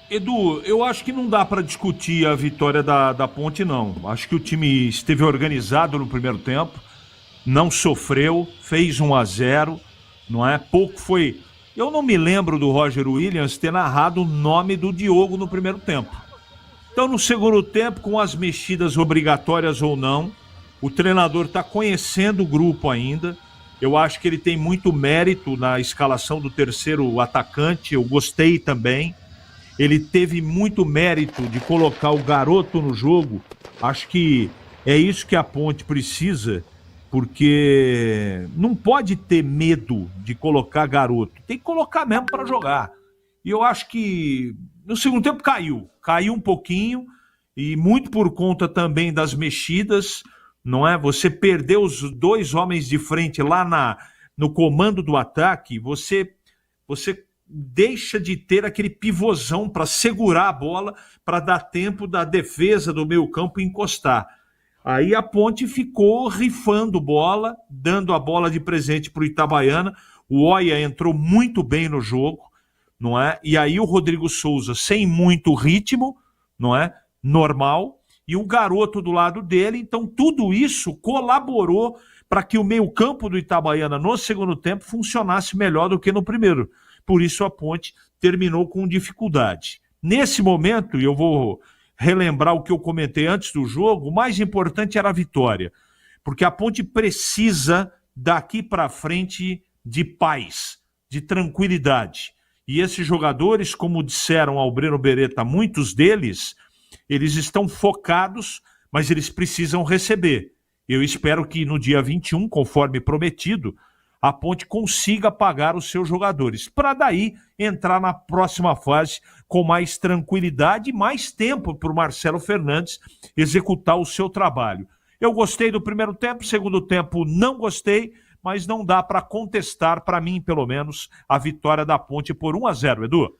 Edu, eu acho que não dá para discutir a vitória da Ponte, não. Acho que o time esteve organizado no primeiro tempo, não sofreu, fez 1-0, não é? Pouco foi. Eu não me lembro do Roger Williams ter narrado o nome do Diogo no primeiro tempo. Então, no segundo tempo, com as mexidas obrigatórias ou não, o treinador está conhecendo o grupo ainda. Eu acho que ele tem muito mérito na escalação do terceiro atacante, eu gostei também. Ele teve muito mérito de colocar o garoto no jogo. Acho que é isso que a Ponte precisa, porque não pode ter medo de colocar garoto. Tem que colocar mesmo para jogar. E eu acho que no segundo tempo caiu um pouquinho, e muito por conta também das mexidas, não é? Você perdeu os dois homens de frente lá no comando do ataque, você deixa de ter aquele pivôzão para segurar a bola, para dar tempo da defesa do meio-campo encostar. Aí a Ponte ficou rifando bola, dando a bola de presente para o Itabaiana. O Oia entrou muito bem no jogo, não é? E aí o Rodrigo Souza, sem muito ritmo, não é? Normal, e o garoto do lado dele. Então tudo isso colaborou para que o meio-campo do Itabaiana no segundo tempo funcionasse melhor do que no primeiro. Por isso a Ponte terminou com dificuldade. Nesse momento, e eu vou relembrar o que eu comentei antes do jogo, o mais importante era a vitória, porque a Ponte precisa daqui para frente de paz, de tranquilidade. E esses jogadores, como disseram ao Breno Beretta, muitos deles, eles estão focados, mas eles precisam receber. Eu espero que no dia 21, conforme prometido, a Ponte consiga pagar os seus jogadores, para daí entrar na próxima fase com mais tranquilidade e mais tempo para o Marcelo Fernandes executar o seu trabalho. Eu gostei do primeiro tempo, segundo tempo não gostei, mas não dá para contestar, para mim pelo menos, a vitória da Ponte por 1-0, Edu.